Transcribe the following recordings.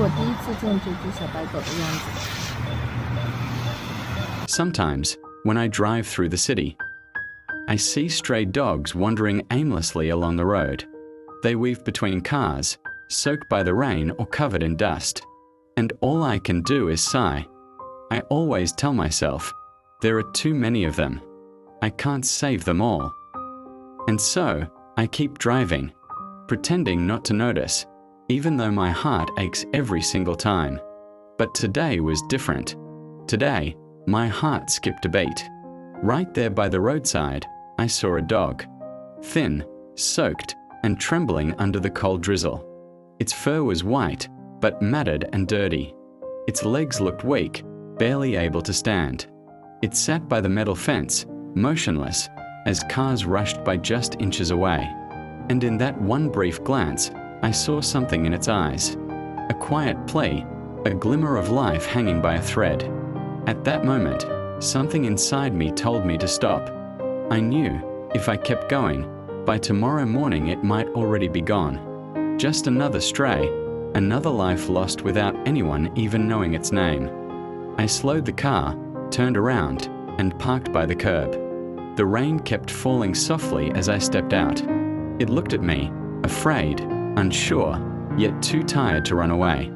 我第一次见这只小白狗的样子。Sometimes, when I drive through the city, I see stray dogs wandering aimlessly along the road. They weave between cars, soaked by the rain or covered in dust. And all I can do is sigh. I always tell myself, there are too many of them. I can't save them all. And so, I keep driving, pretending not to notice, even though my heart aches every single time. But today was different. Today, my heart skipped a beat. Right there by the roadside, I saw a dog, thin, soaked, and trembling under the cold drizzle. Its fur was white, but matted and dirty. Its legs looked weak, barely able to stand. It sat by the metal fence, motionless, as cars rushed by just inches away. And in that one brief glance, I saw something in its eyes. A quiet plea, a glimmer of life hanging by a thread. At that moment, something inside me told me to stop. I knew, if I kept going, by tomorrow morning it might already be gone. Just another stray, another life lost without anyone even knowing its name. I slowed the car, turned around, and parked by the curb. The rain kept falling softly as I stepped out. It looked at me, afraid, unsure, yet too tired to run away.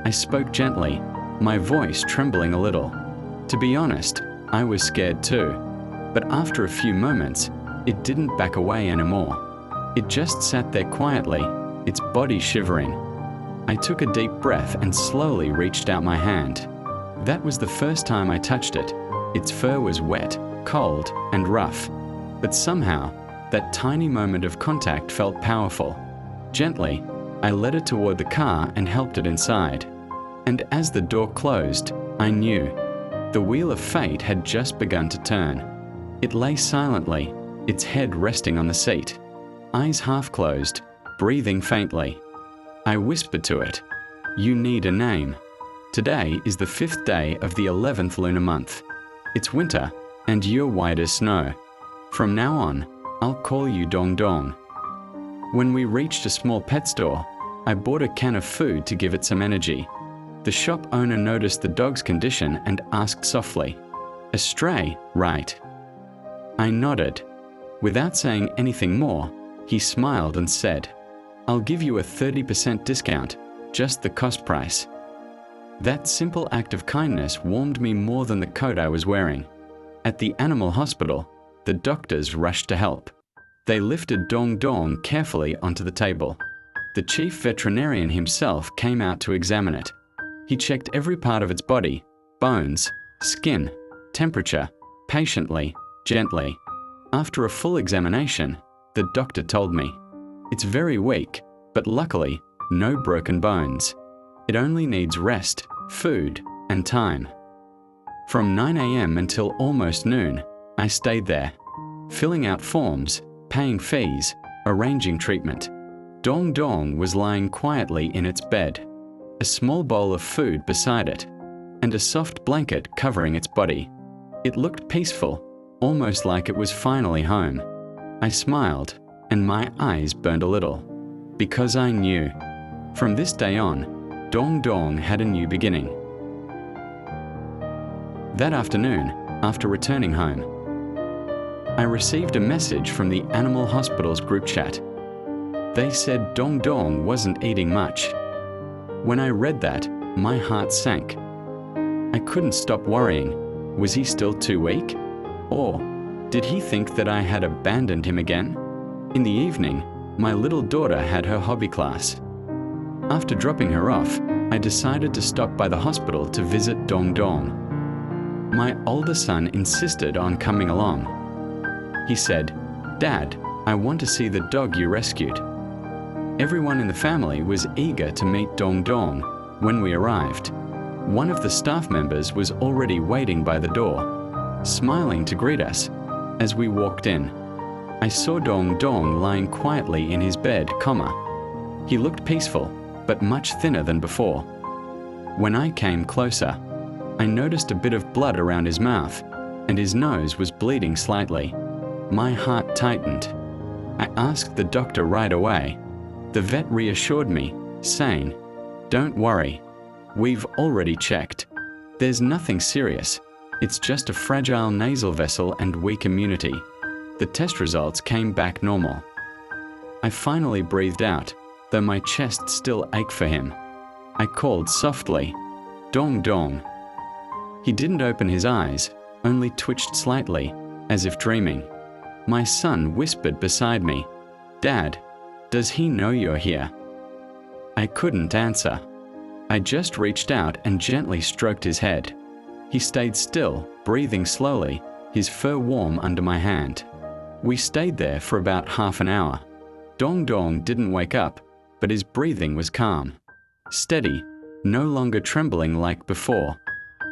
I spoke gently, my voice trembling a little. To be honest, I was scared too. But after a few moments, it didn't back away anymore. It just sat there quietly, its body shivering. I took a deep breath and slowly reached out my hand. That was the first time I touched it. Its fur was wet, cold, and rough. But somehow, that tiny moment of contact felt powerful. Gently, I led it toward the car and helped it inside. And as the door closed, I knew. The wheel of fate had just begun to turn. It lay silently, its head resting on the seat, eyes half closed, breathing faintly. I whispered to it, "You need a name." Today is the 5th day of the 11th lunar month. It's winter, and you're white as snow. From now on, I'll call you Dong Dong. When we reached a small pet store, I bought a can of food to give it some energy. The shop owner noticed the dog's condition and asked softly, "A stray, right?" I nodded. Without saying anything more, he smiled and said, "I'll give you a 30% discount, just the cost price." That simple act of kindness warmed me more than the coat I was wearing. At the animal hospital, the doctors rushed to help. They lifted Dong Dong carefully onto the table. The chief veterinarian himself came out to examine it. He checked every part of its body, bones, skin, temperature, patiently, gently. After a full examination, the doctor told me, "It's very weak, but luckily, no broken bones. It only needs rest, food, and time." From 9 a.m. until almost noon, I stayed there, filling out forms, paying fees, arranging treatment. Dong Dong was lying quietly in its bed, a small bowl of food beside it, and a soft blanket covering its body. It looked peaceful, almost like it was finally home. I smiled, and my eyes burned a little, because I knew. From this day on, Dong Dong had a new beginning. That afternoon, after returning home, I received a message from the animal hospital's group chat. They said Dong Dong wasn't eating much. When I read that, my heart sank. I couldn't stop worrying. Was he still too weak? Or did he think that I had abandoned him again? In the evening, my little daughter had her hobby class. After dropping her off, I decided to stop by the hospital to visit Dong Dong. My older son insisted on coming along. He said, "Dad, I want to see the dog you rescued." Everyone in the family was eager to meet Dong Dong. When we arrived, one of the staff members was already waiting by the door, smiling to greet us. As we walked in, I saw Dong Dong lying quietly in his bed, He looked peaceful, but much thinner than before. When I came closer, I noticed a bit of blood around his mouth, and his nose was bleeding slightly. My heart tightened. I asked the doctor right away. The vet reassured me, saying, "Don't worry. We've already checked. There's nothing serious. It's just a fragile nasal vessel and weak immunity. The test results came back normal." I finally breathed out, though my chest still ached for him. I called softly, "Dong Dong." He didn't open his eyes, only twitched slightly, as if dreaming. My son whispered beside me, "Dad, does he know you're here?" I couldn't answer. I just reached out and gently stroked his head. He stayed still, breathing slowly, his fur warm under my hand. We stayed there for about half an hour. Dong Dong didn't wake up, but his breathing was calm, steady, no longer trembling like before.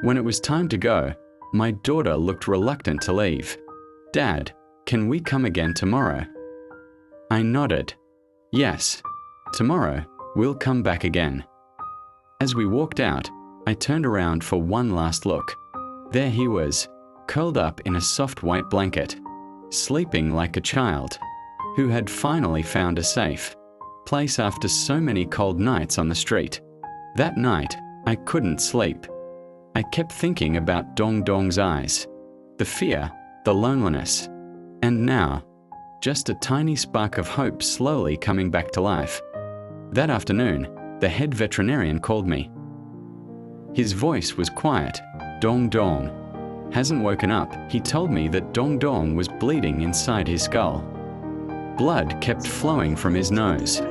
When it was time to go, my daughter looked reluctant to leave. "Dad, can we come again tomorrow?" I nodded. "Yes, tomorrow we'll come back again." As we walked out, I turned around for one last look. There he was, curled up in a soft white blanket, sleeping like a child, who had finally found a safe place after so many cold nights on the street. That night, I couldn't sleep. I kept thinking about Dong Dong's eyes, the fear, the loneliness, and now, just a tiny spark of hope slowly coming back to life. That afternoon, the head veterinarian called me. His voice was quiet. "Dong Dong hasn't woken up." He told me that Dong Dong was bleeding inside his skull. Blood kept flowing from his nose,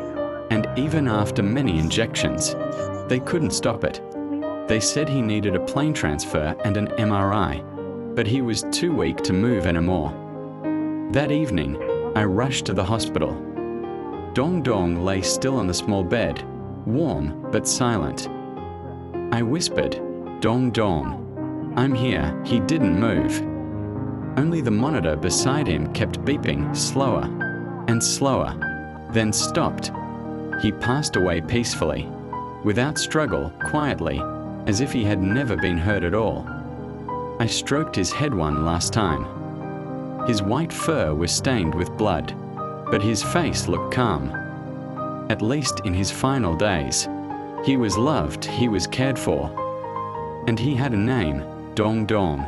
and even after many injections, they couldn't stop it. They said he needed a plane transfer and an MRI, but he was too weak to move anymore. That evening, I rushed to the hospital. Dong Dong lay still on the small bed, warm but silent. I whispered, "Dong Dong, I'm here." He didn't move. Only the monitor beside him kept beeping slower and slower, then stopped. He passed away peacefully, without struggle, quietly, as if he had never been hurt at all. I stroked his head one last time. His white fur was stained with blood, but his face looked calm. At least in his final days, he was loved, he was cared for, and he had a name, Dong Dong.